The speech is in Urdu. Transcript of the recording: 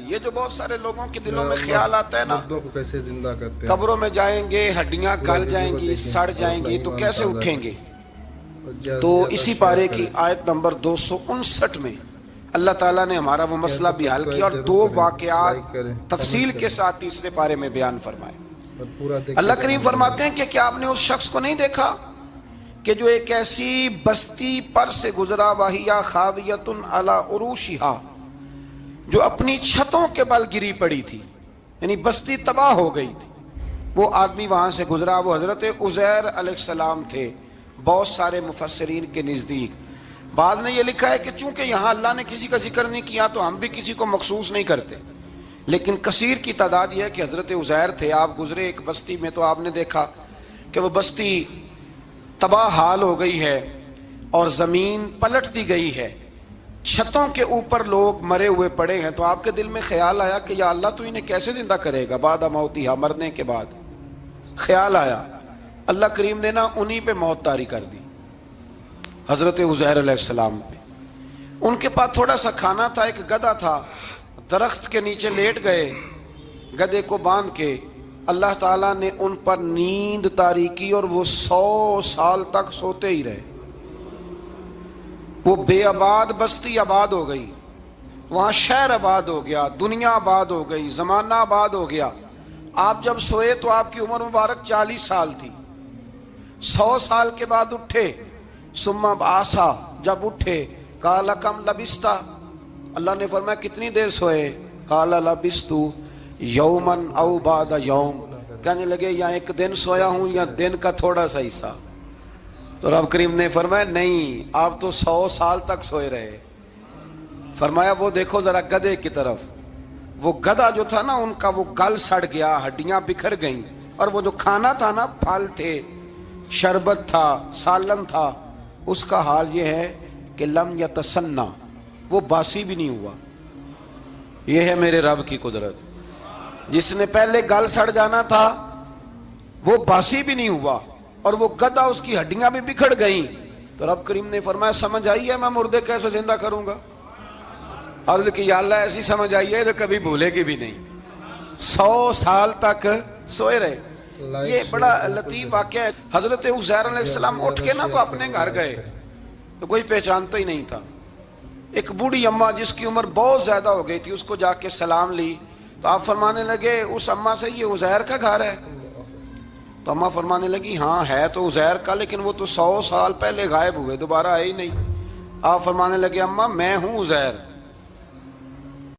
یہ جو بہت سارے لوگوں کے دلوں میں خیال آتا ہے نا مردوں کو کیسے زندہ کرتے ہیں، قبروں میں جائیں گے ہڈیاں گل جائیں گی سڑ جائیں گی تو کیسے اٹھیں گے. تو اسی پارے کی آیت نمبر 259 میں اللہ تعالیٰ نے ہمارا وہ مسئلہ بھی حل کیا اور دو واقعات تفصیل کے ساتھ تیسرے پارے میں بیان فرمائے. اللہ کریم فرماتے ہیں کہ کیا آپ نے اس شخص کو نہیں دیکھا کہ جو ایک ایسی بستی پر سے گزرا وَهِيَ خَاوِيَةٌ عَلَىٰ عُرُوشِهَا جو اپنی چھتوں کے بل گری پڑی تھی، یعنی بستی تباہ ہو گئی تھی. وہ آدمی وہاں سے گزرا، وہ حضرت عزیر علیہ السلام تھے. بہت سارے مفسرین کے نزدیک بعض نے یہ لکھا ہے کہ چونکہ یہاں اللہ نے کسی کا ذکر نہیں کیا تو ہم بھی کسی کو مخصوص نہیں کرتے، لیکن کثیر کی تعداد یہ ہے کہ حضرت عزیر تھے. آپ گزرے ایک بستی میں تو آپ نے دیکھا کہ وہ بستی تباہ حال ہو گئی ہے اور زمین پلٹ دی گئی ہے، چھتوں کے اوپر لوگ مرے ہوئے پڑے ہیں. تو آپ کے دل میں خیال آیا کہ یا اللہ تو انہیں کیسے زندہ کرے گا بعد موتہا، مرنے کے بعد. خیال آیا، اللہ کریم نے نا انہی پہ موت طاری کر دی، حضرت عزیر علیہ السلام پہ. ان کے پاس تھوڑا سا کھانا تھا، ایک گدھا تھا، درخت کے نیچے لیٹ گئے گدھے کو باندھ کے. اللہ تعالیٰ نے ان پر نیند طاری کی اور وہ 100 سال تک سوتے ہی رہے. وہ بے آباد بستی آباد ہو گئی، وہاں شہر آباد ہو گیا، دنیا آباد ہو گئی، زمانہ آباد ہو گیا. آپ جب سوئے تو آپ کی عمر مبارک 40 سال تھی. 100 سال کے بعد اٹھے، ثم بعثا، جب اٹھے قال کم لبثت، اللہ نے فرمایا کتنی دیر سوئے؟ قال لبثت یوما او بعد یوم، کہنے لگے یا ایک دن سویا ہوں یا دن کا تھوڑا سا حصہ. تو رب کریم نے فرمایا نہیں، آپ تو 100 سال تک سوئے رہے. فرمایا وہ دیکھو ذرا گدھے کی طرف. وہ گدھا جو تھا نا ان کا وہ گل سڑ گیا، ہڈیاں بکھر گئیں، اور وہ جو کھانا تھا نا، پھل تھے، شربت تھا، سالن تھا، اس کا حال یہ ہے کہ لم یتسنہ، وہ باسی بھی نہیں ہوا. یہ ہے میرے رب کی قدرت. جس نے پہلے گل سڑ جانا تھا وہ باسی بھی نہیں ہوا اور وہ گدھا اس کی ہڈیاں بھی بکھر گئیں. تو رب کریم نے فرمایا سمجھ آئی ہے میں مردے کیسے زندہ کروں گا؟ عرض کی یا اللہ ایسی سمجھ آئی ہے تو کبھی بھولے گی بھی نہیں. 100 سال تک سوئے رہے. یہ بڑا لطیف واقعہ ہے. حضرت عزیر علیہ السلام اٹھ کے نا تو اپنے گھر گئے تو کوئی پہچانتا ہی نہیں تھا. ایک بوڑھی اماں جس کی عمر بہت زیادہ ہو گئی تھی اس کو جا کے سلام لی تو آپ فرمانے لگے اس اماں سے یہ عزیر کا گھر ہے؟ تو اماں فرمانے لگی ہاں ہے تو عزیر کا، لیکن وہ تو 100 سال پہلے غائب ہوئے، دوبارہ آئے ہی نہیں. آپ فرمانے لگے اماں میں ہوں عزیر.